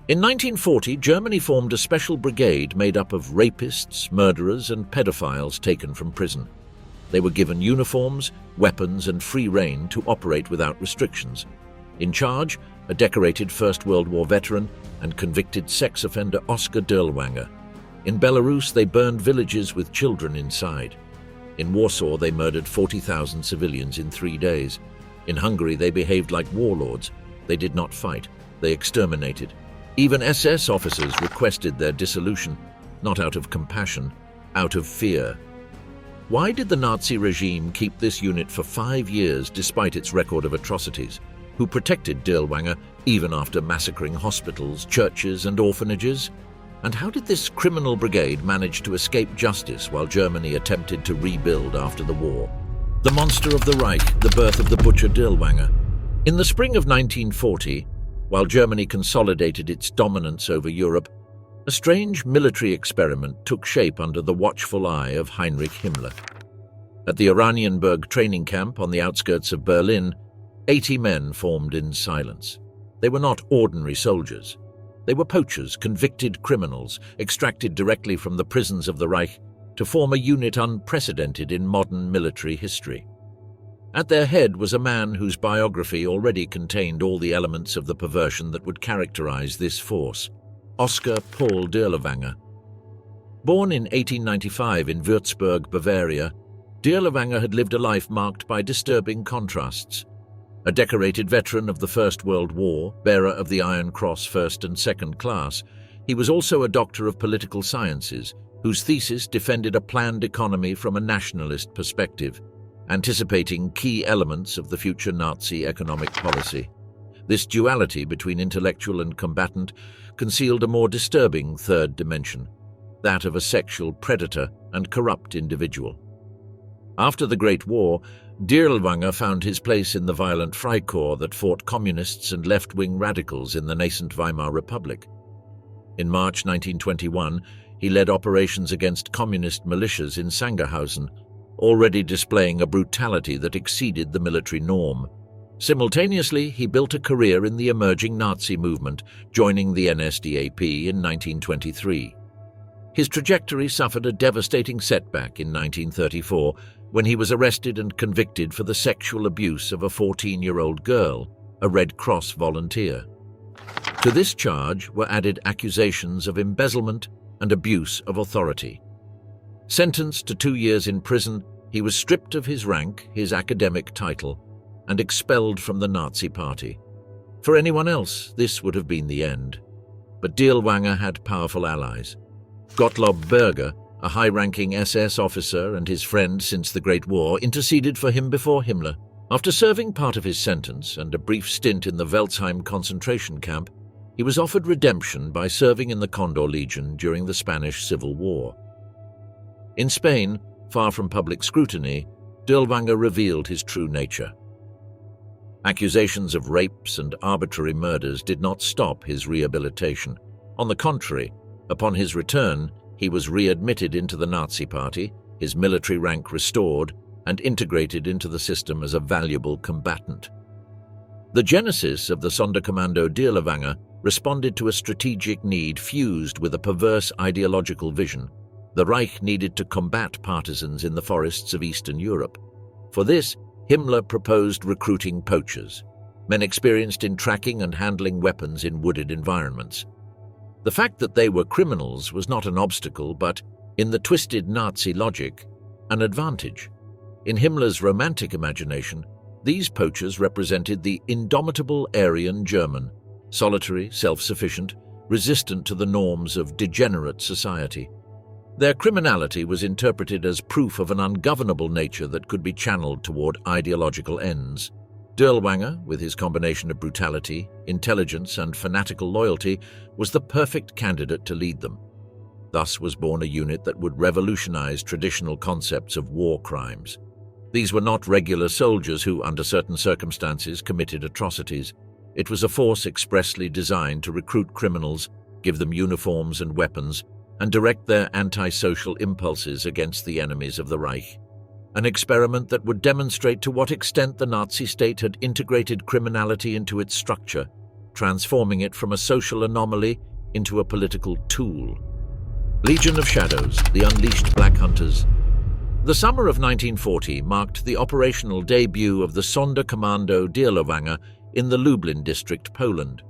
In 1940, Germany formed a special brigade made up of rapists, murderers, and pedophiles taken from prison. They were given uniforms, weapons, and free rein to operate without restrictions. In charge, a decorated First World War veteran and convicted sex offender Oskar Dirlewanger. In Belarus, they burned villages with children inside. In Warsaw, they murdered 40,000 civilians in 3 days. In Hungary, they behaved like warlords. They did not fight. They exterminated. Even SS officers requested their dissolution, not out of compassion, out of fear. Why did the Nazi regime keep this unit for 5 years despite its record of atrocities? Who protected Dirlewanger even after massacring hospitals, churches, and orphanages? And how did this criminal brigade manage to escape justice while Germany attempted to rebuild after the war? The monster of the Reich, the birth of the butcher Dirlewanger. In the spring of 1940, while Germany consolidated its dominance over Europe, a strange military experiment took shape under the watchful eye of Heinrich Himmler. At the Oranienburg training camp on the outskirts of Berlin, 80 men formed in silence. They were not ordinary soldiers. They were poachers, convicted criminals, extracted directly from the prisons of the Reich to form a unit unprecedented in modern military history. At their head was a man whose biography already contained all the elements of the perversion that would characterize this force, Oskar Paul Dirlewanger. Born in 1895 in Würzburg, Bavaria, Dirlewanger had lived a life marked by disturbing contrasts. A decorated veteran of the First World War, bearer of the Iron Cross First and Second Class, he was also a doctor of political sciences, whose thesis defended a planned economy from a nationalist perspective, anticipating key elements of the future Nazi economic policy. This duality between intellectual and combatant concealed a more disturbing third dimension, that of a sexual predator and corrupt individual. After the Great War, Dirlewanger found his place in the violent Freikorps that fought communists and left-wing radicals in the nascent Weimar Republic. In March 1921, he led operations against communist militias in Sangerhausen, already displaying a brutality that exceeded the military norm. Simultaneously, he built a career in the emerging Nazi movement, joining the NSDAP in 1923. His trajectory suffered a devastating setback in 1934 when he was arrested and convicted for the sexual abuse of a 14-year-old girl, a Red Cross volunteer. To this charge were added accusations of embezzlement and abuse of authority. Sentenced to 2 years in prison, he was stripped of his rank, his academic title, and expelled from the Nazi Party. For anyone else, this would have been the end. But Dirlewanger had powerful allies. Gottlob Berger, a high-ranking SS officer and his friend since the Great War, interceded for him before Himmler. After serving part of his sentence and a brief stint in the Welzheim concentration camp, he was offered redemption by serving in the Condor Legion during the Spanish Civil War. In Spain, far from public scrutiny, Dirlewanger revealed his true nature. Accusations of rapes and arbitrary murders did not stop his rehabilitation. On the contrary, upon his return, he was readmitted into the Nazi Party, his military rank restored, and integrated into the system as a valuable combatant. The genesis of the Sonda Commando Dirlewanger responded to a strategic need fused with a perverse ideological vision. The Reich needed to combat partisans in the forests of Eastern Europe. For this, Himmler proposed recruiting poachers, men experienced in tracking and handling weapons in wooded environments. The fact that they were criminals was not an obstacle, but, in the twisted Nazi logic, an advantage. In Himmler's romantic imagination, these poachers represented the indomitable Aryan German, solitary, self-sufficient, resistant to the norms of degenerate society. Their criminality was interpreted as proof of an ungovernable nature that could be channeled toward ideological ends. Dirlewanger, with his combination of brutality, intelligence, and fanatical loyalty, was the perfect candidate to lead them. Thus was born a unit that would revolutionize traditional concepts of war crimes. These were not regular soldiers who, under certain circumstances, committed atrocities. It was a force expressly designed to recruit criminals, give them uniforms and weapons, and direct their antisocial impulses against the enemies of the Reich. An experiment that would demonstrate to what extent the Nazi state had integrated criminality into its structure, transforming it from a social anomaly into a political tool. Legion of Shadows, the Unleashed Black Hunters. The summer of 1940 marked the operational debut of the Sonda Commando Dirlewanger in the Lublin district, Poland.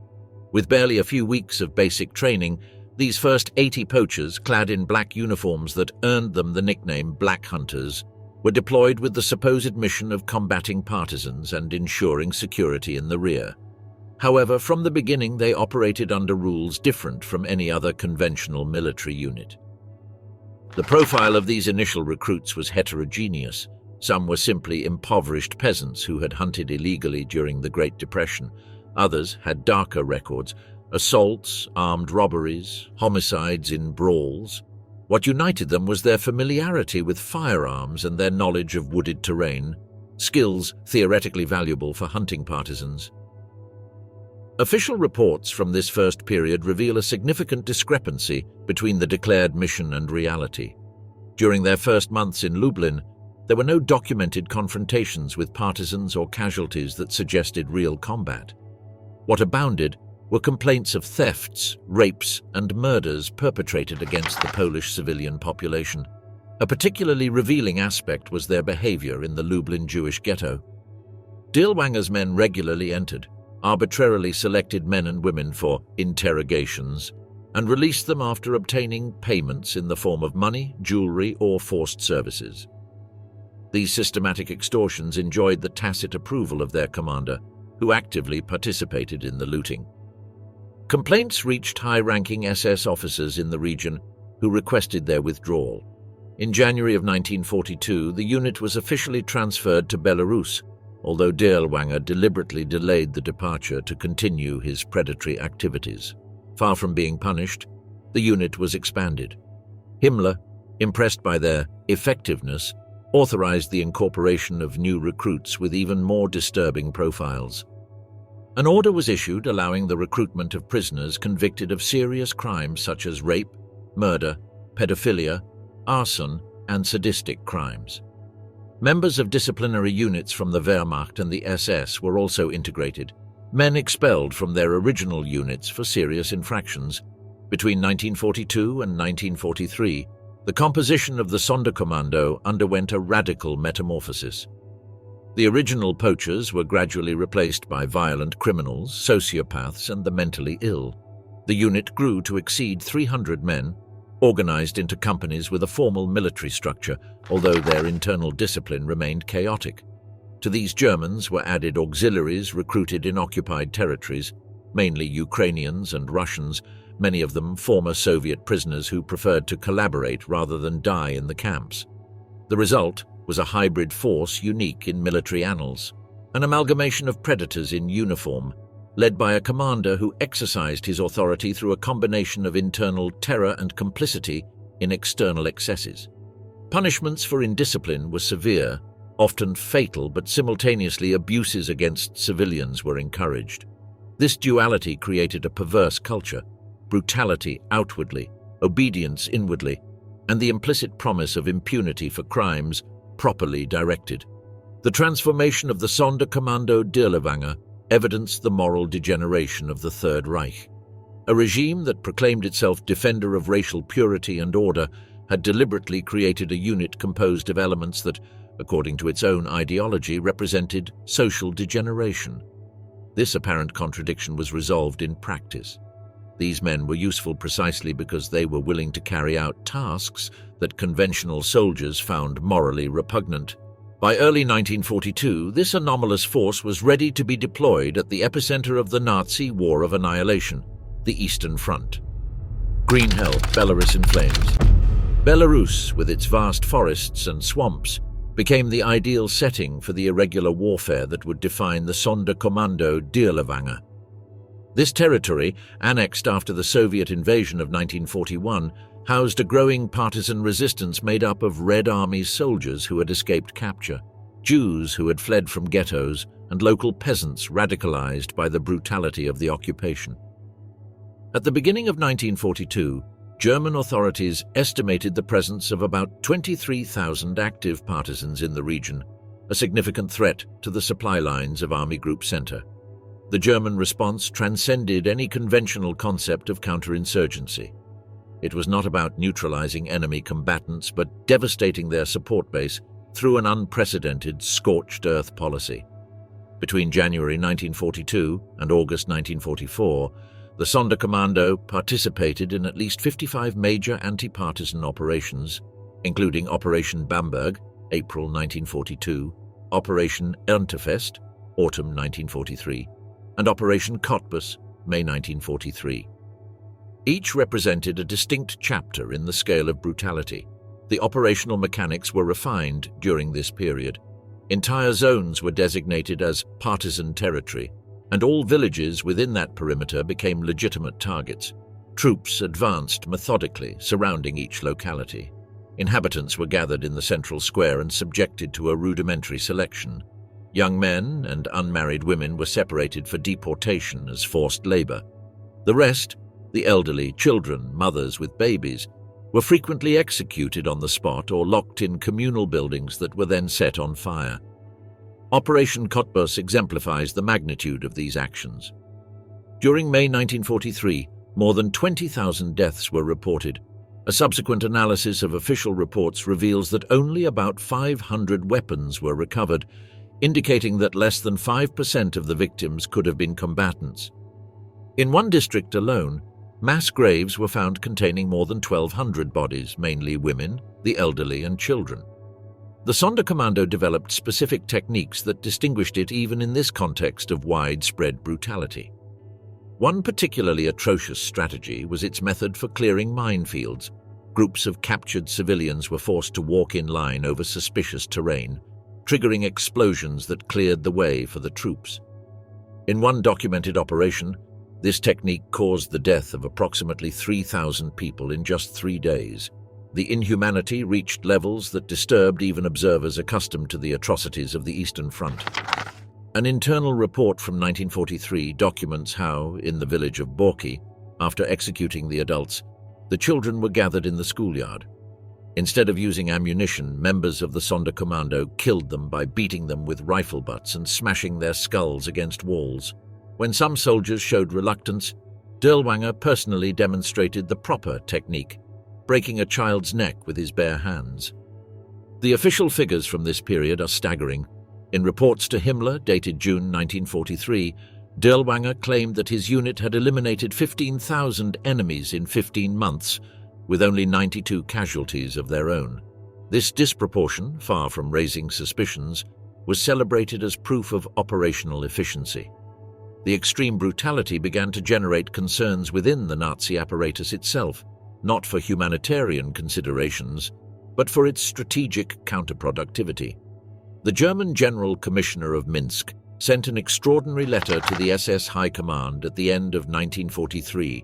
With barely a few weeks of basic training, these first 80 poachers, clad in black uniforms that earned them the nickname Black Hunters, were deployed with the supposed mission of combating partisans and ensuring security in the rear. However, from the beginning they operated under rules different from any other conventional military unit. The profile of these initial recruits was heterogeneous. Some were simply impoverished peasants who had hunted illegally during the Great Depression. Others had darker records: assaults, armed robberies, homicides in brawls. What united them was their familiarity with firearms and their knowledge of wooded terrain, skills theoretically valuable for hunting partisans. Official reports from this first period reveal a significant discrepancy between the declared mission and reality. During their first months in Lublin, there were no documented confrontations with partisans or casualties that suggested real combat. What abounded were complaints of thefts, rapes, and murders perpetrated against the Polish civilian population. A particularly revealing aspect was their behavior in the Lublin Jewish ghetto. Dirlewanger's men regularly entered, arbitrarily selected men and women for interrogations, and released them after obtaining payments in the form of money, jewelry, or forced services. These systematic extortions enjoyed the tacit approval of their commander, who actively participated in the looting. Complaints reached high-ranking SS officers in the region who requested their withdrawal. In January of 1942, the unit was officially transferred to Belarus, although Dirlewanger deliberately delayed the departure to continue his predatory activities. Far from being punished, the unit was expanded. Himmler, impressed by their effectiveness, authorized the incorporation of new recruits with even more disturbing profiles. An order was issued allowing the recruitment of prisoners convicted of serious crimes such as rape, murder, pedophilia, arson, and sadistic crimes. Members of disciplinary units from the Wehrmacht and the SS were also integrated, men expelled from their original units for serious infractions. Between 1942 and 1943, the composition of the Sonda Commando underwent a radical metamorphosis. The original poachers were gradually replaced by violent criminals, sociopaths, and the mentally ill. The unit grew to exceed 300 men, organized into companies with a formal military structure, although their internal discipline remained chaotic. To these Germans were added auxiliaries recruited in occupied territories, mainly Ukrainians and Russians, many of them former Soviet prisoners who preferred to collaborate rather than die in the camps. The result was a hybrid force unique in military annals, an amalgamation of predators in uniform, led by a commander who exercised his authority through a combination of internal terror and complicity in external excesses. Punishments for indiscipline were severe, often fatal, but simultaneously abuses against civilians were encouraged. This duality created a perverse culture: brutality outwardly, obedience inwardly, and the implicit promise of impunity for crimes properly directed. The transformation of the Sonda Commando Dirlewanger evidenced the moral degeneration of the Third Reich. A regime that proclaimed itself defender of racial purity and order had deliberately created a unit composed of elements that, according to its own ideology, represented social degeneration. This apparent contradiction was resolved in practice. These men were useful precisely because they were willing to carry out tasks that conventional soldiers found morally repugnant. By early 1942, this anomalous force was ready to be deployed at the epicenter of the Nazi War of Annihilation, the Eastern Front. Green hell, Belarus in flames. Belarus, with its vast forests and swamps, became the ideal setting for the irregular warfare that would define the Sonda Commando Dirlewanger. This territory, annexed after the Soviet invasion of 1941, housed a growing partisan resistance made up of Red Army soldiers who had escaped capture, Jews who had fled from ghettos, and local peasants radicalized by the brutality of the occupation. At the beginning of 1942, German authorities estimated the presence of about 23,000 active partisans in the region, a significant threat to the supply lines of Army Group Center. The German response transcended any conventional concept of counterinsurgency. It was not about neutralizing enemy combatants, but devastating their support base through an unprecedented scorched earth policy. Between January 1942 and August 1944, the Sonda Commando participated in at least 55 major anti-partisan operations, including Operation Bamberg, April 1942, Operation Erntefest, autumn 1943, and Operation Cottbus, May 1943. Each represented a distinct chapter in the scale of brutality. The operational mechanics were refined during this period. Entire zones were designated as partisan territory, and all villages within that perimeter became legitimate targets. Troops advanced methodically, surrounding each locality. Inhabitants were gathered in the central square and subjected to a rudimentary selection. Young men and unmarried women were separated for deportation as forced labor. The rest, the elderly, children, mothers with babies, were frequently executed on the spot or locked in communal buildings that were then set on fire. Operation Cottbus exemplifies the magnitude of these actions. During May 1943, more than 20,000 deaths were reported. A subsequent analysis of official reports reveals that only about 500 weapons were recovered, indicating that less than 5% of the victims could have been combatants. In one district alone, mass graves were found containing more than 1,200 bodies, mainly women, the elderly, and children. The Sonda Commando developed specific techniques that distinguished it even in this context of widespread brutality. One particularly atrocious strategy was its method for clearing minefields. Groups of captured civilians were forced to walk in line over suspicious terrain, triggering explosions that cleared the way for the troops. In one documented operation, this technique caused the death of approximately 3,000 people in just 3 days. The inhumanity reached levels that disturbed even observers accustomed to the atrocities of the Eastern Front. An internal report from 1943 documents how, in the village of Borki, after executing the adults, the children were gathered in the schoolyard. Instead of using ammunition, members of the Sonda Commando killed them by beating them with rifle butts and smashing their skulls against walls. When some soldiers showed reluctance, Dirlewanger personally demonstrated the proper technique, breaking a child's neck with his bare hands. The official figures from this period are staggering. In reports to Himmler dated June 1943, Dirlewanger claimed that his unit had eliminated 15,000 enemies in 15 months, with only 92 casualties of their own. This disproportion, far from raising suspicions, was celebrated as proof of operational efficiency. The extreme brutality began to generate concerns within the Nazi apparatus itself, not for humanitarian considerations, but for its strategic counterproductivity. The German General Commissioner of Minsk sent an extraordinary letter to the SS High Command at the end of 1943,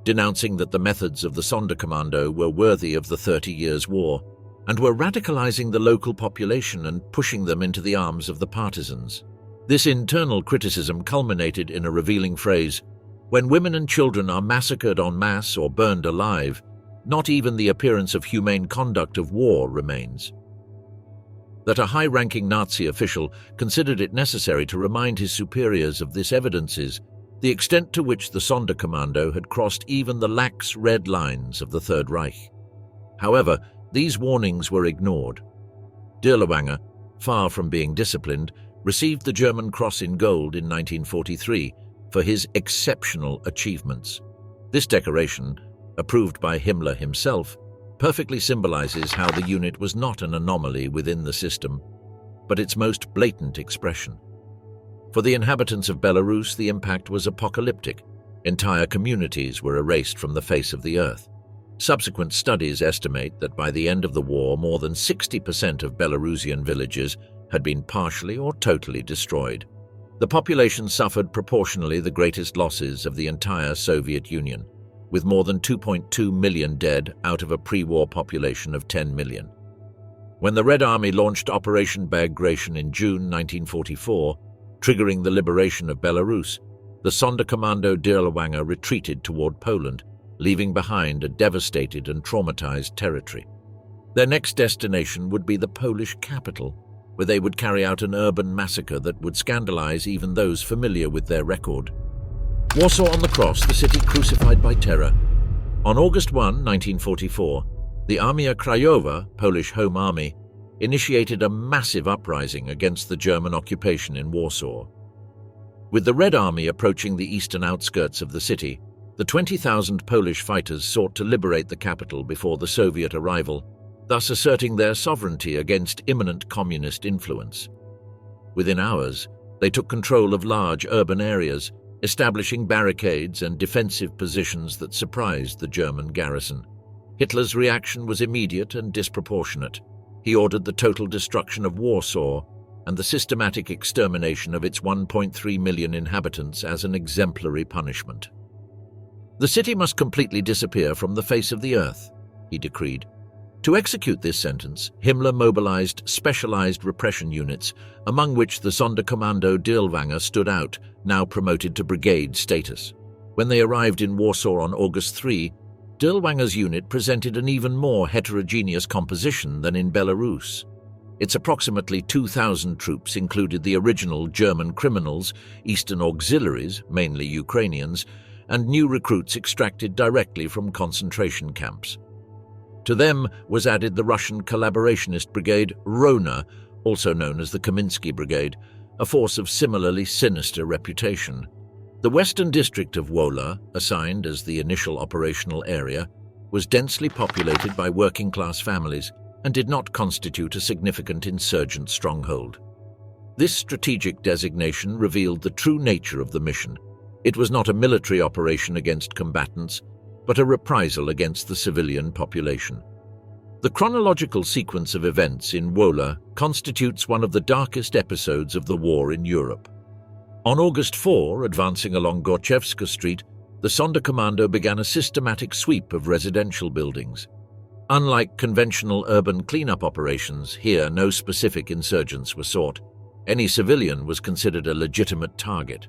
denouncing that the methods of the Sonda Commando were worthy of the 30 Years' War and were radicalizing the local population and pushing them into the arms of the partisans. This internal criticism culminated in a revealing phrase: "When women and children are massacred en masse or burned alive, not even the appearance of humane conduct of war remains." That a high-ranking Nazi official considered it necessary to remind his superiors of this evidences the extent to which the Sonda Commando had crossed even the lax red lines of the Third Reich. However, these warnings were ignored. Dirlewanger, far from being disciplined, received the German Cross in Gold in 1943 for his exceptional achievements. This decoration, approved by Himmler himself, perfectly symbolizes how the unit was not an anomaly within the system, but its most blatant expression. For the inhabitants of Belarus, the impact was apocalyptic. Entire communities were erased from the face of the earth. Subsequent studies estimate that by the end of the war, more than 60% of Belarusian villages had been partially or totally destroyed. The population suffered proportionally the greatest losses of the entire Soviet Union, with more than 2.2 million dead out of a pre-war population of 10 million. When the Red Army launched Operation Bagration in June 1944, triggering the liberation of Belarus, the Sonda Commando Dirlewanger retreated toward Poland, leaving behind a devastated and traumatized territory. Their next destination would be the Polish capital, where they would carry out an urban massacre that would scandalize even those familiar with their record. Warsaw on the Cross, the city crucified by terror. On August 1, 1944, the Armia Krajowa, Polish Home Army, initiated a massive uprising against the German occupation in Warsaw. With the Red Army approaching the eastern outskirts of the city, the 20,000 Polish fighters sought to liberate the capital before the Soviet arrival, thus asserting their sovereignty against imminent communist influence. Within hours, they took control of large urban areas, establishing barricades and defensive positions that surprised the German garrison. Hitler's reaction was immediate and disproportionate. He ordered the total destruction of Warsaw and the systematic extermination of its 1.3 million inhabitants as an exemplary punishment. The city must completely disappear from the face of the earth, he decreed. To execute this sentence, Himmler mobilized specialized repression units, among which the Sonda Commando Dirlewanger stood out, now promoted to brigade status. When they arrived in Warsaw on August 3, Dirlewanger's unit presented an even more heterogeneous composition than in Belarus. Its approximately 2,000 troops included the original German criminals, Eastern auxiliaries, mainly Ukrainians, and new recruits extracted directly from concentration camps. To them was added the Russian collaborationist brigade Rona, also known as the Kaminsky Brigade, a force of similarly sinister reputation. The western district of Wola, assigned as the initial operational area, was densely populated by working-class families and did not constitute a significant insurgent stronghold. This strategic designation revealed the true nature of the mission. It was not a military operation against combatants, but a reprisal against the civilian population. The chronological sequence of events in Wola constitutes one of the darkest episodes of the war in Europe. On August 4, advancing along Gorchevska Street, the Sonda Commando began a systematic sweep of residential buildings. Unlike conventional urban cleanup operations, here no specific insurgents were sought. Any civilian was considered a legitimate target.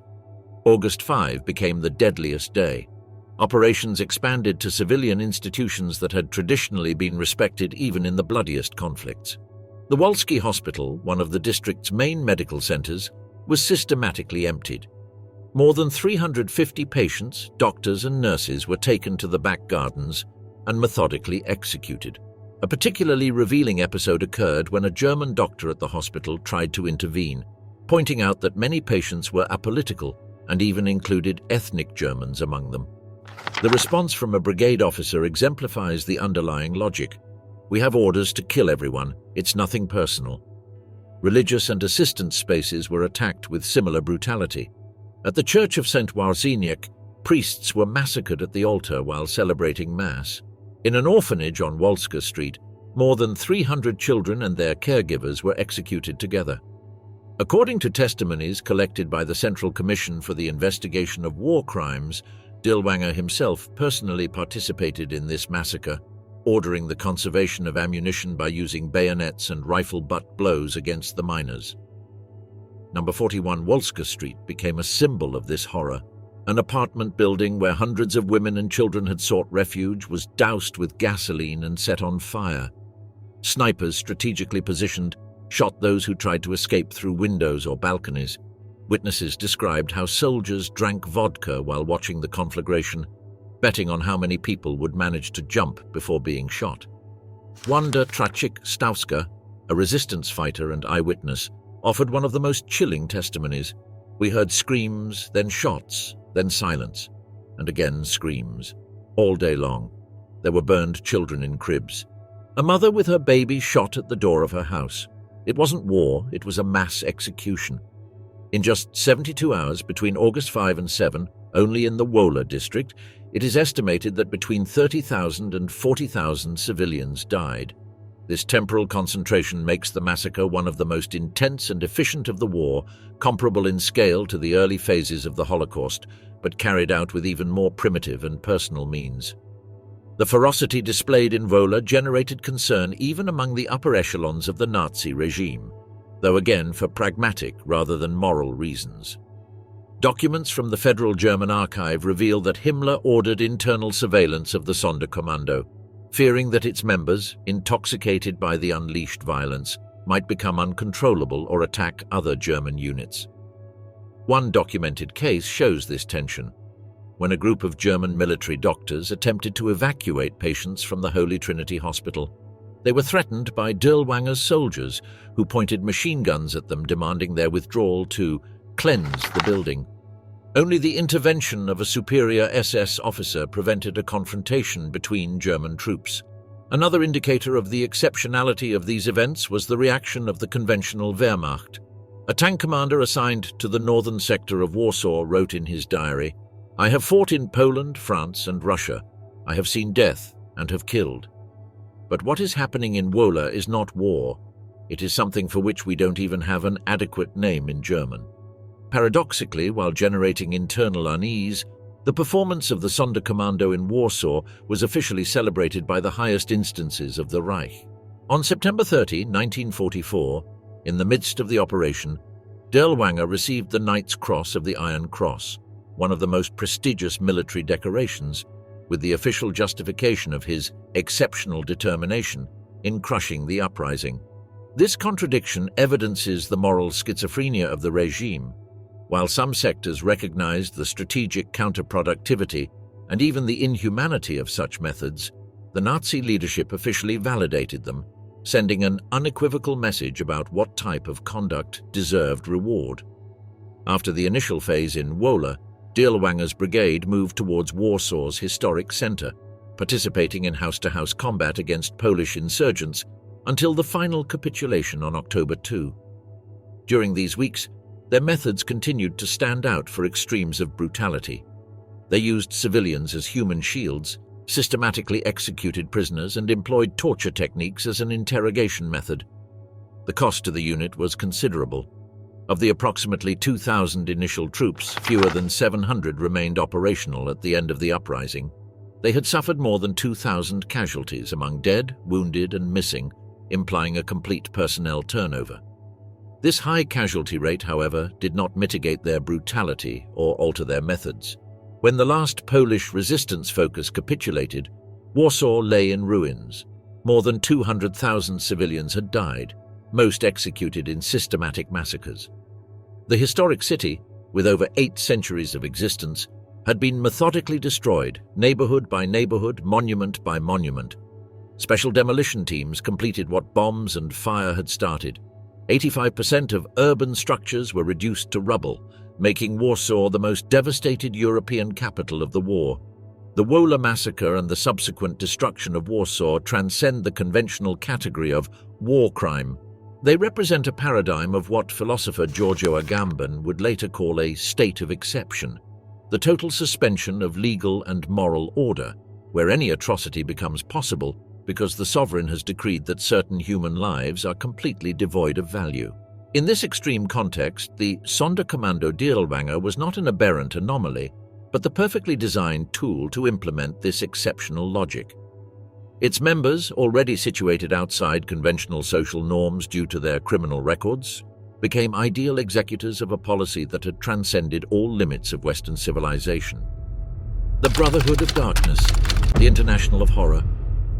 August 5 became the deadliest day. Operations expanded to civilian institutions that had traditionally been respected even in the bloodiest conflicts. The Wolski Hospital, one of the district's main medical centers, was systematically emptied. More than 350 patients, doctors and nurses were taken to the back gardens and methodically executed. A particularly revealing episode occurred when a German doctor at the hospital tried to intervene, pointing out that many patients were apolitical and even included ethnic Germans among them. The response from a brigade officer exemplifies the underlying logic. We have orders to kill everyone, it's nothing personal. Religious and assistance spaces were attacked with similar brutality. At the Church of St. Warzyniak, priests were massacred at the altar while celebrating Mass. In an orphanage on Wolska Street, more than 300 children and their caregivers were executed together. According to testimonies collected by the Central Commission for the Investigation of War Crimes, Dirlewanger himself personally participated in this massacre, ordering the conservation of ammunition by using bayonets and rifle butt blows against the miners. Number 41 Wolska Street became a symbol of this horror. An apartment building where hundreds of women and children had sought refuge was doused with gasoline and set on fire. Snipers, strategically positioned, shot those who tried to escape through windows or balconies. Witnesses described how soldiers drank vodka while watching the conflagration, betting on how many people would manage to jump before being shot. Wanda Trachik-Stauska, a resistance fighter and eyewitness, offered one of the most chilling testimonies. We heard screams, then shots, then silence, and again screams, all day long. There were burned children in cribs. A mother with her baby shot at the door of her house. It wasn't war, it was a mass execution. In just 72 hours between August 5 and 7, only in the Wola district, it is estimated that between 30,000 and 40,000 civilians died. This temporal concentration makes the massacre one of the most intense and efficient of the war, comparable in scale to the early phases of the Holocaust, but carried out with even more primitive and personal means. The ferocity displayed in Wola generated concern even among the upper echelons of the Nazi regime, though again for pragmatic rather than moral reasons. Documents from the Federal German Archive reveal that Himmler ordered internal surveillance of the Sonda Commando, fearing that its members, intoxicated by the unleashed violence, might become uncontrollable or attack other German units. One documented case shows this tension, when a group of German military doctors attempted to evacuate patients from the Holy Trinity Hospital. They were threatened by Dirlewanger's soldiers, who pointed machine guns at them, demanding their withdrawal to cleanse the building. Only the intervention of a superior SS officer prevented a confrontation between German troops. Another indicator of the exceptionality of these events was the reaction of the conventional Wehrmacht. A tank commander assigned to the northern sector of Warsaw wrote in his diary, "I have fought in Poland, France, and Russia. I have seen death and have killed. But what is happening in Wola is not war. It is something for which we don't even have an adequate name in German." Paradoxically, while generating internal unease, the performance of the Sonda Commando in Warsaw was officially celebrated by the highest instances of the Reich. On September 30, 1944, in the midst of the operation, Dirlewanger received the Knight's Cross of the Iron Cross, one of the most prestigious military decorations, with the official justification of his exceptional determination in crushing the uprising. This contradiction evidences the moral schizophrenia of the regime. While some sectors recognized the strategic counterproductivity and even the inhumanity of such methods, the Nazi leadership officially validated them, sending an unequivocal message about what type of conduct deserved reward. After the initial phase in Wola, Dirlewanger's brigade moved towards Warsaw's historic center, participating in house-to-house combat against Polish insurgents until the final capitulation on October 2. During these weeks, their methods continued to stand out for extremes of brutality. They used civilians as human shields, systematically executed prisoners, and employed torture techniques as an interrogation method. The cost to the unit was considerable. Of the approximately 2,000 initial troops, fewer than 700 remained operational at the end of the uprising. They had suffered more than 2,000 casualties among dead, wounded, and missing, implying a complete personnel turnover. This high casualty rate, however, did not mitigate their brutality or alter their methods. When the last Polish resistance focus capitulated, Warsaw lay in ruins. More than 200,000 civilians had died, most executed in systematic massacres. The historic city, with over 8 centuries of existence, had been methodically destroyed, neighborhood by neighborhood, monument by monument. Special demolition teams completed what bombs and fire had started. 85% of urban structures were reduced to rubble, making Warsaw the most devastated European capital of the war. The Wola massacre and the subsequent destruction of Warsaw transcend the conventional category of war crime. They represent a paradigm of what philosopher Giorgio Agamben would later call a state of exception, the total suspension of legal and moral order, where any atrocity becomes possible because the sovereign has decreed that certain human lives are completely devoid of value. In this extreme context, the Sonda Commando Dirlewanger was not an aberrant anomaly, but the perfectly designed tool to implement this exceptional logic. Its members, already situated outside conventional social norms due to their criminal records, became ideal executors of a policy that had transcended all limits of Western civilization. The Brotherhood of Darkness, the International of Horror.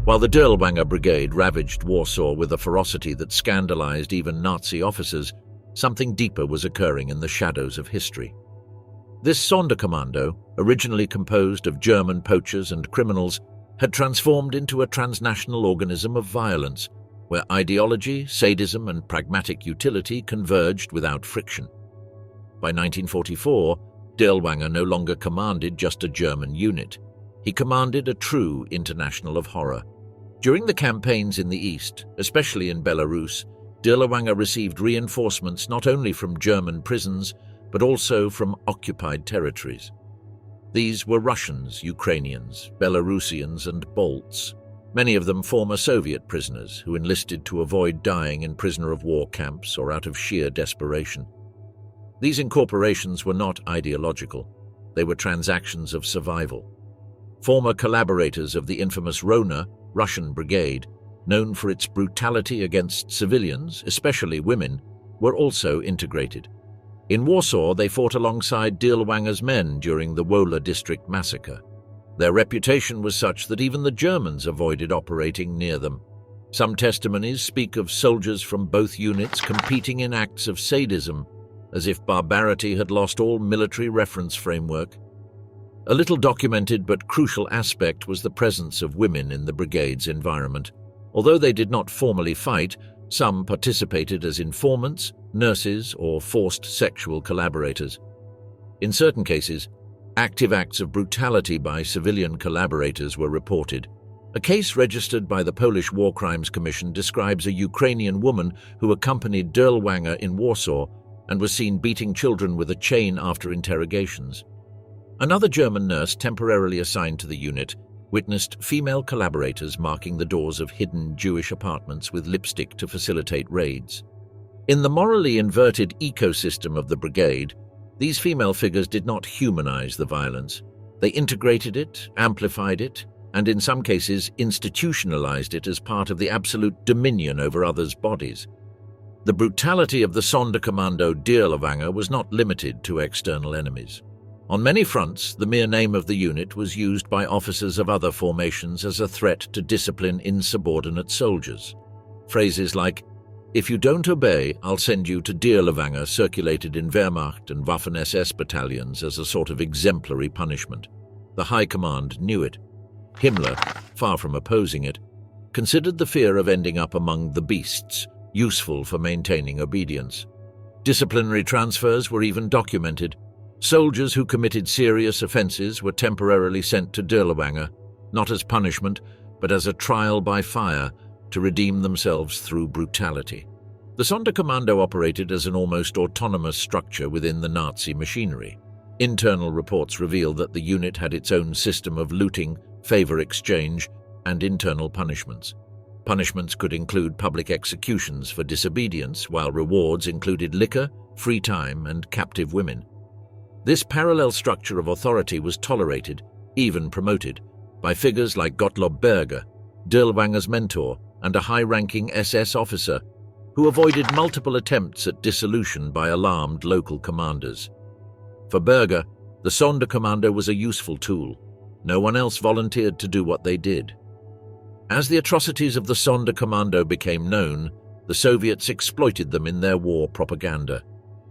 While the Dirlewanger Brigade ravaged Warsaw with a ferocity that scandalized even Nazi officers, something deeper was occurring in the shadows of history. This Sonda Commando, originally composed of German poachers and criminals, had transformed into a transnational organism of violence, where ideology, sadism, and pragmatic utility converged without friction. By 1944, Dirlewanger no longer commanded just a German unit. He commanded a true international of horror. During the campaigns in the East, especially in Belarus, Dirlewanger received reinforcements not only from German prisons, but also from occupied territories. These were Russians, Ukrainians, Belarusians, and Balts, many of them former Soviet prisoners who enlisted to avoid dying in prisoner-of-war camps or out of sheer desperation. These incorporations were not ideological. They were transactions of survival. Former collaborators of the infamous Rona, Russian Brigade, known for its brutality against civilians, especially women, were also integrated. In Warsaw, they fought alongside Dirlewanger's men during the Wola district massacre. Their reputation was such that even the Germans avoided operating near them. Some testimonies speak of soldiers from both units competing in acts of sadism, as if barbarity had lost all military reference framework. A little documented but crucial aspect was the presence of women in the brigade's environment. Although they did not formally fight, some participated as informants, nurses, or forced sexual collaborators. In certain cases, active acts of brutality by civilian collaborators were reported. A case registered by the Polish War Crimes Commission describes a Ukrainian woman who accompanied Dirlewanger in Warsaw and was seen beating children with a chain after interrogations. Another German nurse temporarily assigned to the unit witnessed female collaborators marking the doors of hidden Jewish apartments with lipstick to facilitate raids. In the morally inverted ecosystem of the brigade, these female figures did not humanize the violence. They integrated it, amplified it, and in some cases institutionalized it as part of the absolute dominion over others' bodies. The brutality of the Sonda Commando Dirlewanger was not limited to external enemies. On many fronts, the mere name of the unit was used by officers of other formations as a threat to discipline insubordinate soldiers. Phrases like, "If you don't obey, I'll send you to Dirlewanger," circulated in Wehrmacht and Waffen-SS battalions as a sort of exemplary punishment. The High Command knew it. Himmler, far from opposing it, considered the fear of ending up among the beasts useful for maintaining obedience. Disciplinary transfers were even documented. Soldiers who committed serious offenses were temporarily sent to Dirlewanger, not as punishment, but as a trial by fire to redeem themselves through brutality. The Sonda Commando operated as an almost autonomous structure within the Nazi machinery. Internal reports reveal that the unit had its own system of looting, favor exchange, and internal punishments. Punishments could include public executions for disobedience, while rewards included liquor, free time, and captive women. This parallel structure of authority was tolerated, even promoted, by figures like Gottlob Berger, Dirlewanger's mentor, and a high-ranking SS officer who avoided multiple attempts at dissolution by alarmed local commanders. For Berger, the Sonda Commando was a useful tool. No one else volunteered to do what they did. As the atrocities of the Sonda Commando became known, the Soviets exploited them in their war propaganda.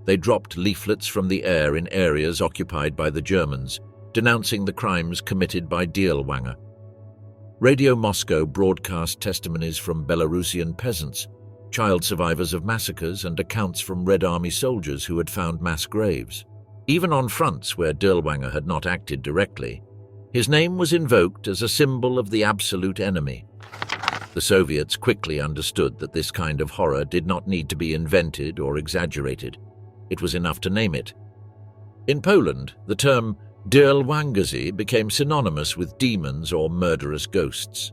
They dropped leaflets from the air in areas occupied by the Germans, denouncing the crimes committed by Dirlewanger. Radio Moscow broadcast testimonies from Belarusian peasants, child survivors of massacres, and accounts from Red Army soldiers who had found mass graves. Even on fronts where Dirlewanger had not acted directly, his name was invoked as a symbol of the absolute enemy. The Soviets quickly understood that this kind of horror did not need to be invented or exaggerated. It was enough to name it. In Poland, the term Dirlewangerzy became synonymous with demons or murderous ghosts.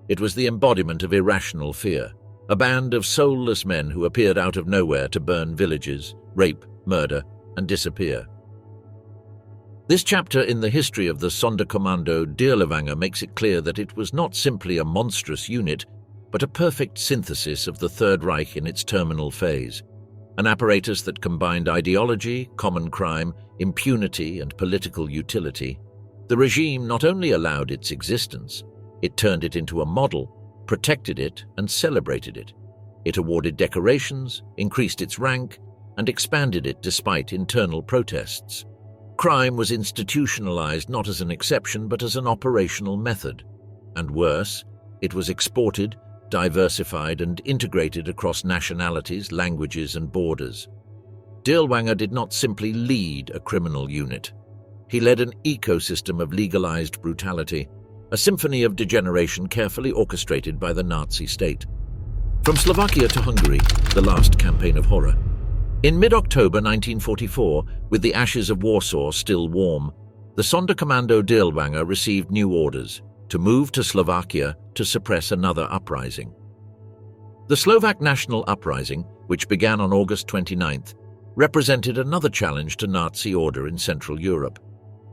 It was the embodiment of irrational fear, a band of soulless men who appeared out of nowhere to burn villages, rape, murder, and disappear. This chapter in the history of the Sonda Commando Dirlewanger makes it clear that it was not simply a monstrous unit, but a perfect synthesis of the Third Reich in its terminal phase. An apparatus that combined ideology, common crime, impunity, and political utility. The regime not only allowed its existence, it turned it into a model, protected it, and celebrated it. It awarded decorations, increased its rank, and expanded it despite internal protests. Crime was institutionalized not as an exception but as an operational method. And worse, it was exported, diversified, and integrated across nationalities, languages, and borders. Dirlewanger did not simply lead a criminal unit. He led an ecosystem of legalized brutality, a symphony of degeneration carefully orchestrated by the Nazi state. From Slovakia to Hungary, the last campaign of horror. In mid-October 1944, with the ashes of Warsaw still warm, the Sonda Commando Dirlewanger received new orders to move to Slovakia to suppress another uprising. The Slovak national uprising, which began on August 29th, represented another challenge to Nazi order in Central Europe.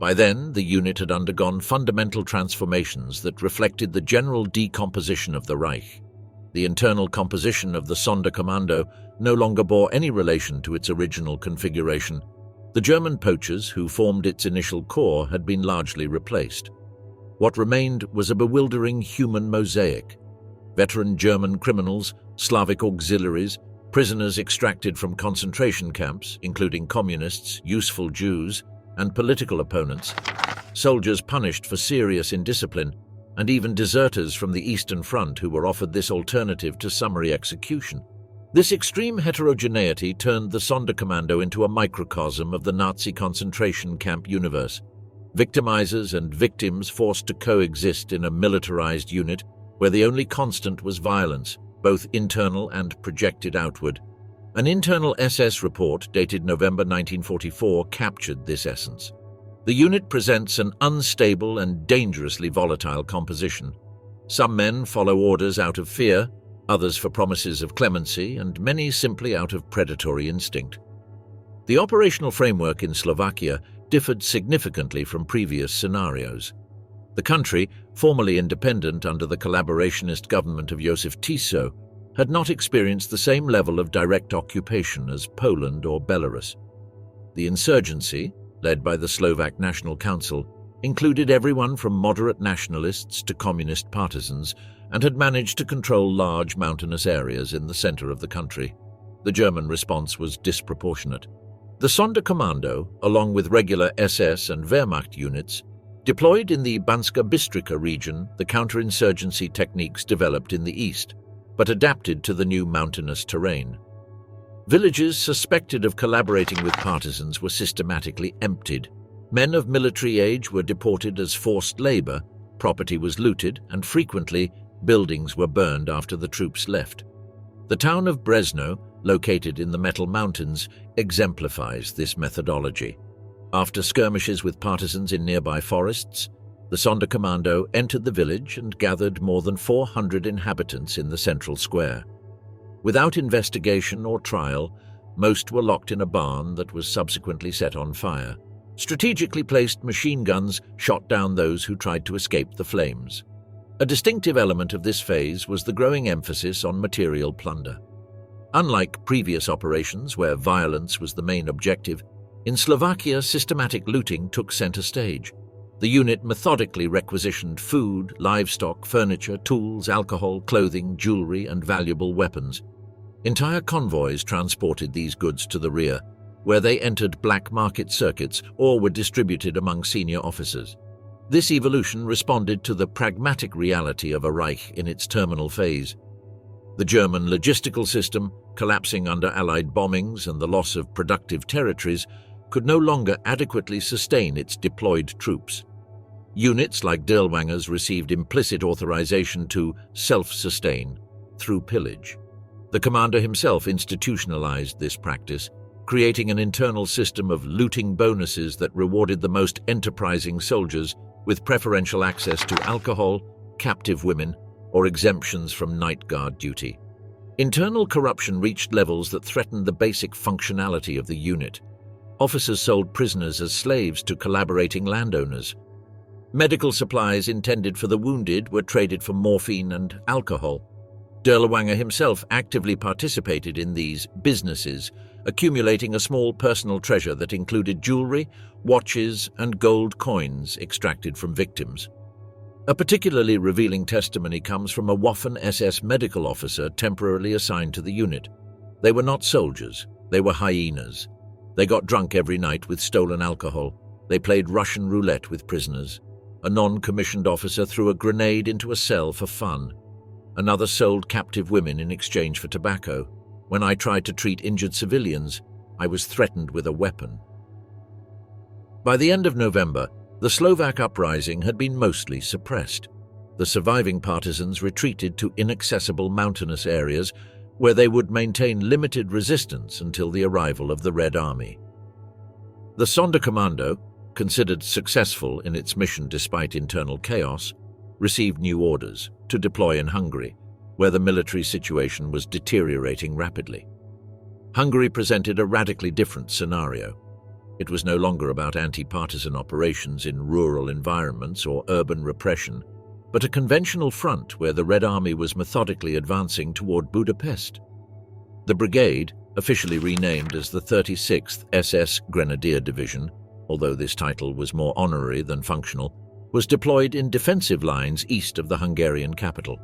By then, the unit had undergone fundamental transformations that reflected the general decomposition of the Reich. The internal composition of the Sonda Commando no longer bore any relation to its original configuration. The German poachers who formed its initial core had been largely replaced. What remained was a bewildering human mosaic. veteran German criminals, Slavic auxiliaries, prisoners extracted from concentration camps, including communists, useful Jews, and political opponents, soldiers punished for serious indiscipline, and even deserters from the Eastern Front who were offered this alternative to summary execution. This extreme heterogeneity turned the Sonda Commando into a microcosm of the Nazi concentration camp universe. Victimizers and victims forced to coexist in a militarized unit where the only constant was violence, both internal and projected outward. An internal SS report dated November 1944 captured this essence. The unit presents an unstable and dangerously volatile composition. Some men follow orders out of fear, others for promises of clemency, and many simply out of predatory instinct. The operational framework in Slovakia differed significantly from previous scenarios. The country, formerly independent under the collaborationist government of Josef Tiso, had not experienced the same level of direct occupation as Poland or Belarus. The insurgency, led by the Slovak National Council, included everyone from moderate nationalists to communist partisans and had managed to control large mountainous areas in the center of the country. The German response was disproportionate. The Sonda Commando, along with regular SS and Wehrmacht units, deployed in the Banska Bystrica region the counterinsurgency techniques developed in the east, but adapted to the new mountainous terrain. Villages suspected of collaborating with partisans were systematically emptied. Men of military age were deported as forced labor, property was looted, and frequently buildings were burned after the troops left. The town of Brezno, located in the Metal Mountains, exemplifies this methodology. After skirmishes with partisans in nearby forests, the Sonda Commando entered the village and gathered more than 400 inhabitants in the central square. Without investigation or trial, most were locked in a barn that was subsequently set on fire. Strategically placed machine guns shot down those who tried to escape the flames. A distinctive element of this phase was the growing emphasis on material plunder. Unlike previous operations where violence was the main objective, in Slovakia systematic looting took center stage. The unit methodically requisitioned food, livestock, furniture, tools, alcohol, clothing, jewelry, and valuable weapons. Entire convoys transported these goods to the rear, where they entered black market circuits or were distributed among senior officers. This evolution responded to the pragmatic reality of a Reich in its terminal phase. The German logistical system, collapsing under Allied bombings and the loss of productive territories, could no longer adequately sustain its deployed troops. Units like Dirlewanger's received implicit authorization to self-sustain through pillage. The commander himself institutionalized this practice, creating an internal system of looting bonuses that rewarded the most enterprising soldiers with preferential access to alcohol, captive women, or exemptions from night guard duty. Internal corruption reached levels that threatened the basic functionality of the unit. Officers sold prisoners as slaves to collaborating landowners. Medical supplies intended for the wounded were traded for morphine and alcohol. Dirlewanger himself actively participated in these businesses, accumulating a small personal treasure that included jewelry, watches, and gold coins extracted from victims. A particularly revealing testimony comes from a Waffen SS medical officer temporarily assigned to the unit. They were not soldiers, they were hyenas. They got drunk every night with stolen alcohol. They played Russian roulette with prisoners. A non-commissioned officer threw a grenade into a cell for fun. Another sold captive women in exchange for tobacco. When I tried to treat injured civilians, I was threatened with a weapon. By the end of November, the Slovak uprising had been mostly suppressed. The surviving partisans retreated to inaccessible mountainous areas where they would maintain limited resistance until the arrival of the Red Army. The Sonda Commando, considered successful in its mission despite internal chaos, received new orders to deploy in Hungary, where the military situation was deteriorating rapidly. Hungary presented a radically different scenario. It was no longer about anti-partisan operations in rural environments or urban repression, but a conventional front where the Red Army was methodically advancing toward Budapest. The Brigade, officially renamed as the 36th SS Grenadier Division, although this title was more honorary than functional, was deployed in defensive lines east of the Hungarian capital.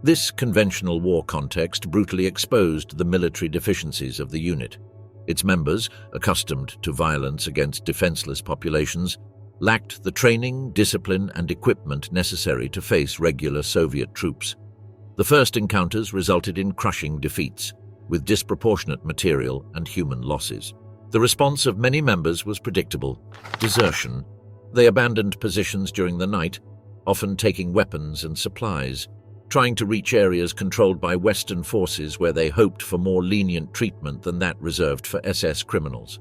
This conventional war context brutally exposed the military deficiencies of the unit. Its members, accustomed to violence against defenseless populations, lacked the training, discipline, and equipment necessary to face regular Soviet troops. The first encounters resulted in crushing defeats, with disproportionate material and human losses. The response of many members was predictable: desertion. They abandoned positions during the night, often taking weapons and supplies, trying to reach areas controlled by Western forces where they hoped for more lenient treatment than that reserved for SS criminals.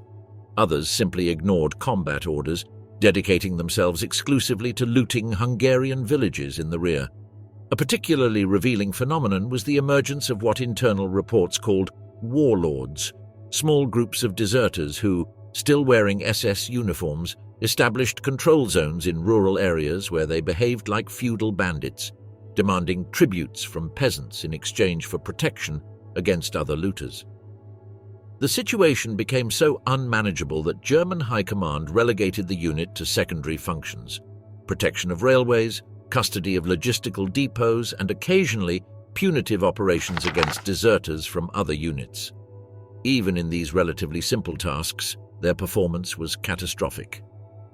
Others simply ignored combat orders, dedicating themselves exclusively to looting Hungarian villages in the rear. A particularly revealing phenomenon was the emergence of what internal reports called warlords, small groups of deserters who, still wearing SS uniforms, established control zones in rural areas where they behaved like feudal bandits, demanding tributes from peasants in exchange for protection against other looters. The situation became so unmanageable that German High Command relegated the unit to secondary functions: protection of railways, custody of logistical depots, and occasionally punitive operations against deserters from other units. Even in these relatively simple tasks, their performance was catastrophic.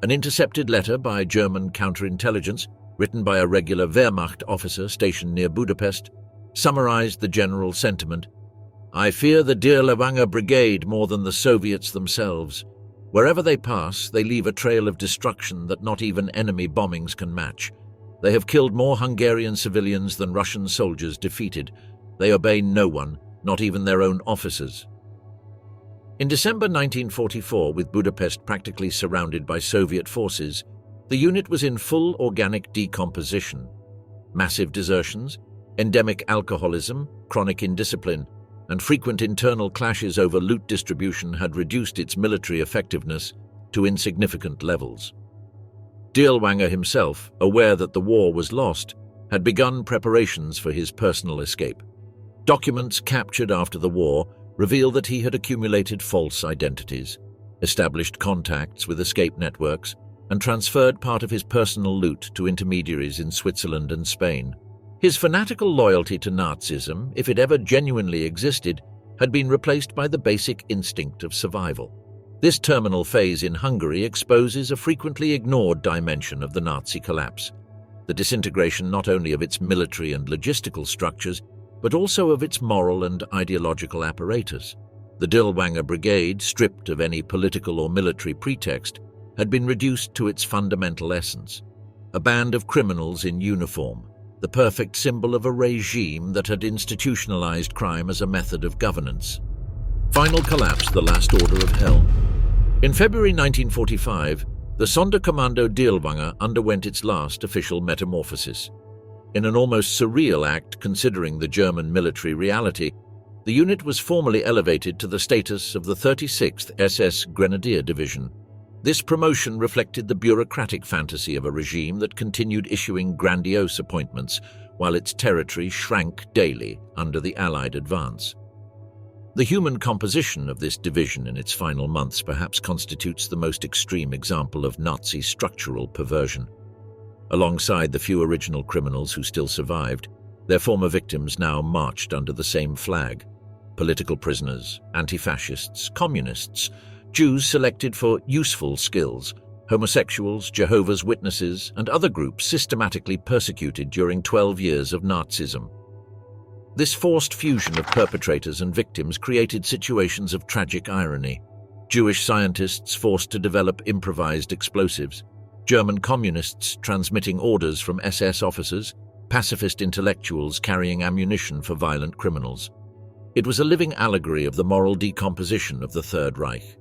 An intercepted letter by German counterintelligence, written by a regular Wehrmacht officer stationed near Budapest, summarized the general sentiment: "I fear the Dirlewanger Brigade more than the Soviets themselves. Wherever they pass, they leave a trail of destruction that not even enemy bombings can match. They have killed more Hungarian civilians than Russian soldiers defeated. They obey no one, not even their own officers." In December 1944, with Budapest practically surrounded by Soviet forces, the unit was in full organic decomposition. Massive desertions, endemic alcoholism, chronic indiscipline, and frequent internal clashes over loot distribution had reduced its military effectiveness to insignificant levels. Dirlewanger himself, aware that the war was lost, had begun preparations for his personal escape. Documents captured after the war reveal that he had accumulated false identities, established contacts with escape networks, and transferred part of his personal loot to intermediaries in Switzerland and Spain. His fanatical loyalty to Nazism, if it ever genuinely existed, had been replaced by the basic instinct of survival. This terminal phase in Hungary exposes a frequently ignored dimension of the Nazi collapse: the disintegration not only of its military and logistical structures, but also of its moral and ideological apparatus. The Dirlewanger Brigade, stripped of any political or military pretext, had been reduced to its fundamental essence: a band of criminals in uniform, the perfect symbol of a regime that had institutionalized crime as a method of governance. Final collapse: the last order of hell. In February 1945, the Sonda Commando Dirlewanger underwent its last official metamorphosis. In an almost surreal act considering the German military reality, the unit was formally elevated to the status of the 36th SS Grenadier Division. This promotion reflected the bureaucratic fantasy of a regime that continued issuing grandiose appointments while its territory shrank daily under the Allied advance. The human composition of this division in its final months perhaps constitutes the most extreme example of Nazi structural perversion. Alongside the few original criminals who still survived, their former victims now marched under the same flag: political prisoners, anti-fascists, communists, Jews selected for useful skills, homosexuals, Jehovah's Witnesses, and other groups systematically persecuted during 12 years of Nazism. This forced fusion of perpetrators and victims created situations of tragic irony: Jewish scientists forced to develop improvised explosives, German communists transmitting orders from SS officers, pacifist intellectuals carrying ammunition for violent criminals. It was a living allegory of the moral decomposition of the Third Reich.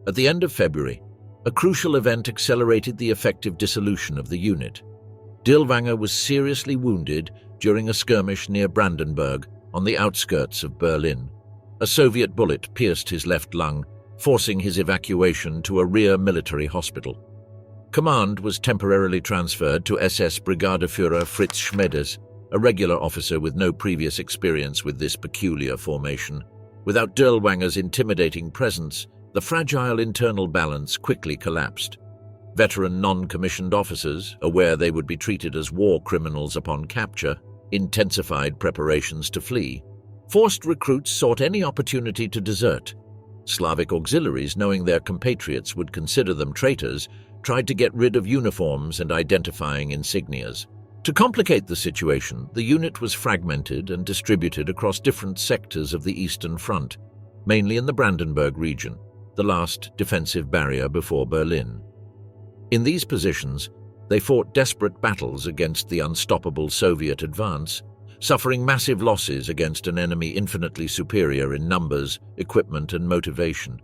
At the end of February, a crucial event accelerated the effective dissolution of the unit. Dirlewanger was seriously wounded during a skirmish near Brandenburg, on the outskirts of Berlin. A Soviet bullet pierced his left lung, forcing his evacuation to a rear military hospital. Command was temporarily transferred to SS Brigadeführer Fritz Schmedes, a regular officer with no previous experience with this peculiar formation. Without Dirlewanger's intimidating presence, the fragile internal balance quickly collapsed. Veteran non-commissioned officers, aware they would be treated as war criminals upon capture, intensified preparations to flee. Forced recruits sought any opportunity to desert. Slavic auxiliaries, knowing their compatriots would consider them traitors, tried to get rid of uniforms and identifying insignias. To complicate the situation, the unit was fragmented and distributed across different sectors of the Eastern Front, mainly in the Brandenburg region, the last defensive barrier before Berlin. In these positions, they fought desperate battles against the unstoppable Soviet advance, suffering massive losses against an enemy infinitely superior in numbers, equipment, and motivation.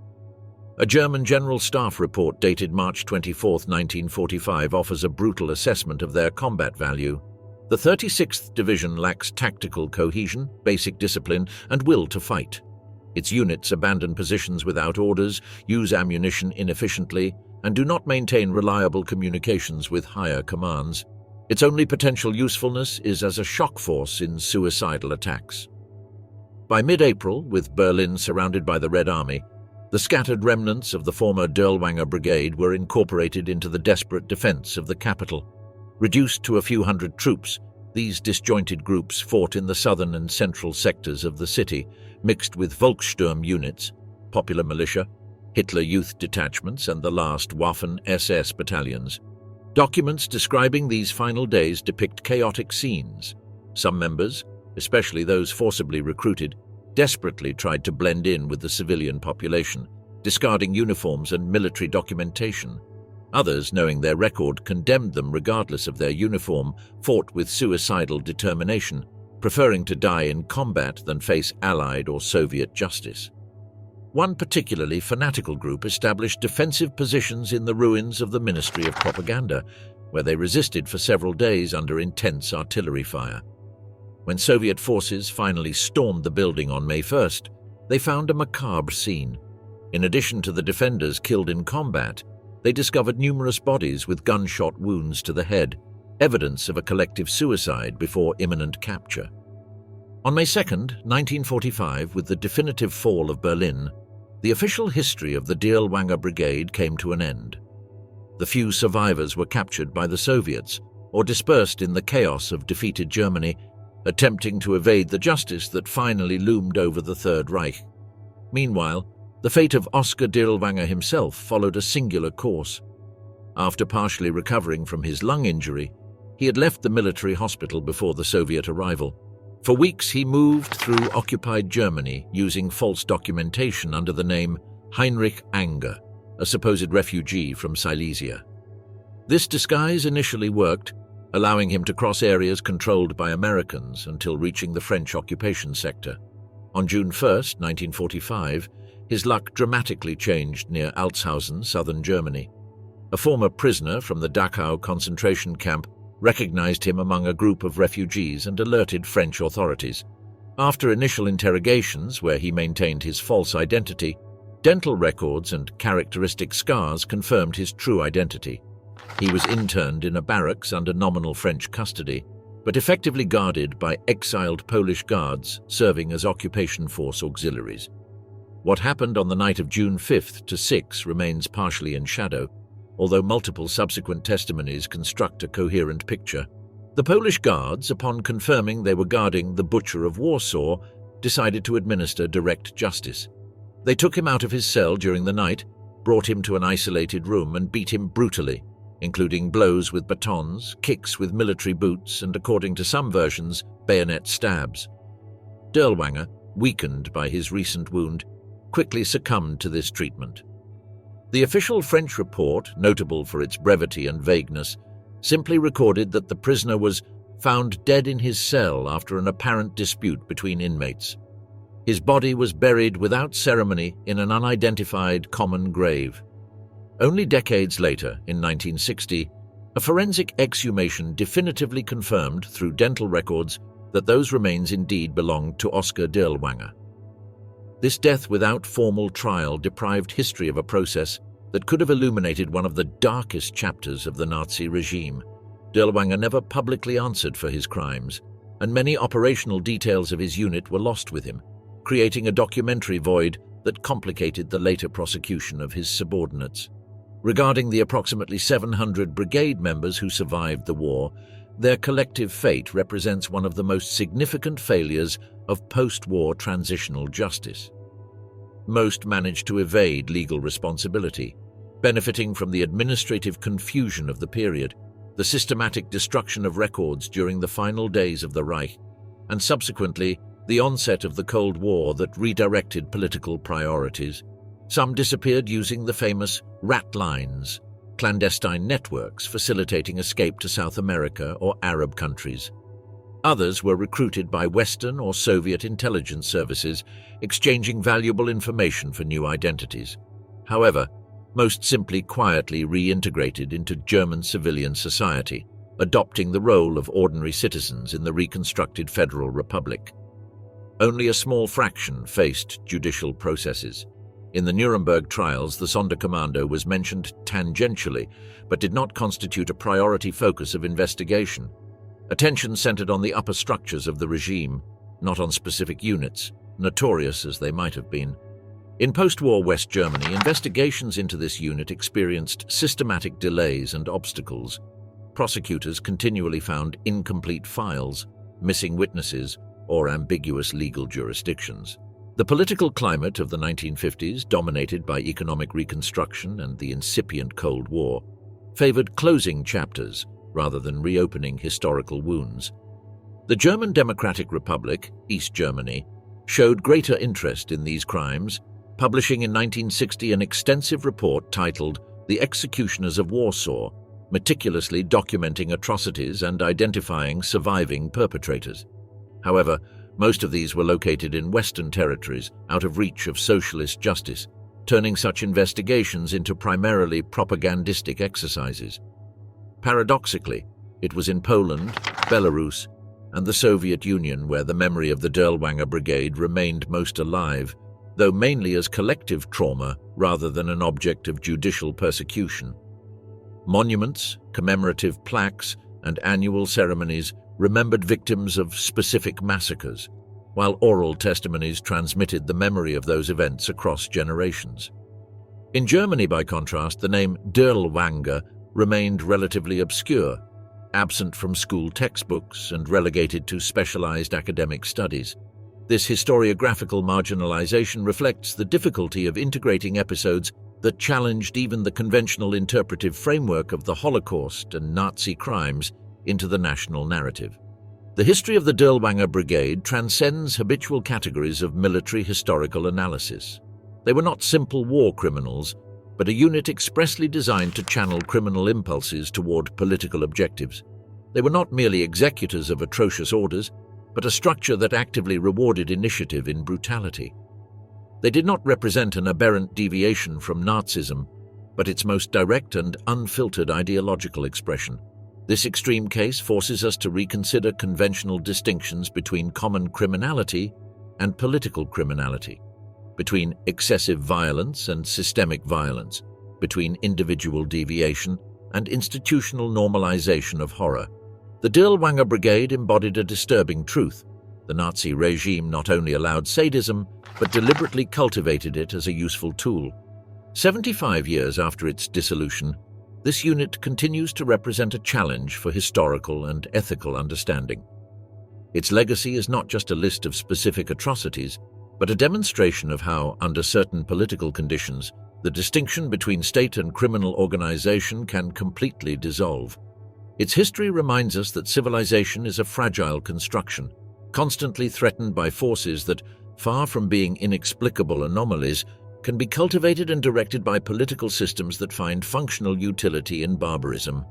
A German General Staff report dated March 24, 1945 offers a brutal assessment of their combat value. The 36th Division lacks tactical cohesion, basic discipline, and will to fight. Its units abandon positions without orders, use ammunition inefficiently, and do not maintain reliable communications with higher commands. Its only potential usefulness is as a shock force in suicidal attacks. By mid-April, with Berlin surrounded by the Red Army, the scattered remnants of the former Dirlewanger Brigade were incorporated into the desperate defense of the capital. Reduced to a few hundred troops, these disjointed groups fought in the southern and central sectors of the city, mixed with Volkssturm units, popular militia, Hitler Youth detachments, and the last Waffen-SS battalions. Documents describing these final days depict chaotic scenes. Some members, especially those forcibly recruited, desperately tried to blend in with the civilian population, discarding uniforms and military documentation. Others, knowing their record, condemned them regardless of their uniform, fought with suicidal determination, preferring to die in combat than face Allied or Soviet justice. One particularly fanatical group established defensive positions in the ruins of the Ministry of Propaganda, where they resisted for several days under intense artillery fire. When Soviet forces finally stormed the building on May 1st, they found a macabre scene. In addition to the defenders killed in combat, they discovered numerous bodies with gunshot wounds to the head, evidence of a collective suicide before imminent capture. On May 2nd, 1945, with the definitive fall of Berlin, the official history of the Dirlewanger Brigade came to an end. The few survivors were captured by the Soviets or dispersed in the chaos of defeated Germany, attempting to evade the justice that finally loomed over the Third Reich. Meanwhile, the fate of Oskar Dirlewanger himself followed a singular course. After partially recovering from his lung injury, he had left the military hospital before the Soviet arrival. For weeks he moved through occupied Germany using false documentation under the name Heinrich Anger, a supposed refugee from Silesia. This disguise initially worked, allowing him to cross areas controlled by Americans until reaching the French occupation sector. On June 1, 1945, his luck dramatically changed near Altshausen, southern Germany. A former prisoner from the Dachau concentration camp recognized him among a group of refugees and alerted French authorities. After initial interrogations, where he maintained his false identity, dental records and characteristic scars confirmed his true identity. He was interned in a barracks under nominal French custody, but effectively guarded by exiled Polish guards serving as occupation force auxiliaries. What happened on the night of June 5th to 6 remains partially in shadow, although multiple subsequent testimonies construct a coherent picture. The Polish guards, upon confirming they were guarding the Butcher of Warsaw, decided to administer direct justice. They took him out of his cell during the night, brought him to an isolated room and beat him brutally, including blows with batons, kicks with military boots, and, according to some versions, bayonet stabs. Dirlewanger, weakened by his recent wound, quickly succumbed to this treatment. The official French report, notable for its brevity and vagueness, simply recorded that the prisoner was found dead in his cell after an apparent dispute between inmates. His body was buried without ceremony in an unidentified common grave. Only decades later, in 1960, a forensic exhumation definitively confirmed through dental records that those remains indeed belonged to Oskar Dirlewanger. This death without formal trial deprived history of a process that could have illuminated one of the darkest chapters of the Nazi regime. Dirlewanger never publicly answered for his crimes, and many operational details of his unit were lost with him, creating a documentary void that complicated the later prosecution of his subordinates. Regarding the approximately 700 brigade members who survived the war, Their collective fate represents one of the most significant failures of post-war transitional justice. Most managed to evade legal responsibility, benefiting from the administrative confusion of the period, the systematic destruction of records during the final days of the Reich, and subsequently the onset of the Cold War that redirected political priorities. Some disappeared using the famous rat lines, clandestine networks facilitating escape to South America or Arab countries. Others were recruited by Western or Soviet intelligence services, exchanging valuable information for new identities. However, most simply quietly reintegrated into German civilian society, adopting the role of ordinary citizens in the reconstructed Federal Republic. Only a small fraction faced judicial processes. In the Nuremberg trials, the Sonda Commando was mentioned tangentially, but did not constitute a priority focus of investigation. Attention centered on the upper structures of the regime, not on specific units, notorious as they might have been. In post-war West Germany, investigations into this unit experienced systematic delays and obstacles. Prosecutors continually found incomplete files, missing witnesses, or ambiguous legal jurisdictions. The political climate of the 1950s, dominated by economic reconstruction and the incipient Cold War, favored closing chapters rather than reopening historical wounds. The German Democratic Republic, East Germany, showed greater interest in these crimes, publishing in 1960 an extensive report titled The Executioners of Warsaw, meticulously documenting atrocities and identifying surviving perpetrators. However, most of these were located in Western territories, out of reach of socialist justice, turning such investigations into primarily propagandistic exercises. Paradoxically, it was in Poland, Belarus, and the Soviet Union where the memory of the Dirlewanger Brigade remained most alive, though mainly as collective trauma rather than an object of judicial persecution. Monuments, commemorative plaques, and annual ceremonies remembered victims of specific massacres, while oral testimonies transmitted the memory of those events across generations. In Germany, by contrast, the name Dirlewanger remained relatively obscure, absent from school textbooks and relegated to specialized academic studies. This historiographical marginalization reflects the difficulty of integrating episodes that challenged even the conventional interpretive framework of the Holocaust and Nazi crimes into the national narrative. The history of the Dirlewanger Brigade transcends habitual categories of military historical analysis. They were not simple war criminals, but a unit expressly designed to channel criminal impulses toward political objectives. They were not merely executors of atrocious orders, but a structure that actively rewarded initiative in brutality. They did not represent an aberrant deviation from Nazism, but its most direct and unfiltered ideological expression. This extreme case forces us to reconsider conventional distinctions between common criminality and political criminality, between excessive violence and systemic violence, between individual deviation and institutional normalization of horror. The Dirlewanger Brigade embodied a disturbing truth. The Nazi regime not only allowed sadism, but deliberately cultivated it as a useful tool. 75 years after its dissolution, this unit continues to represent a challenge for historical and ethical understanding. Its legacy is not just a list of specific atrocities, but a demonstration of how, under certain political conditions, the distinction between state and criminal organization can completely dissolve. Its history reminds us that civilization is a fragile construction, constantly threatened by forces that, far from being inexplicable anomalies, can be cultivated and directed by political systems that find functional utility in barbarism.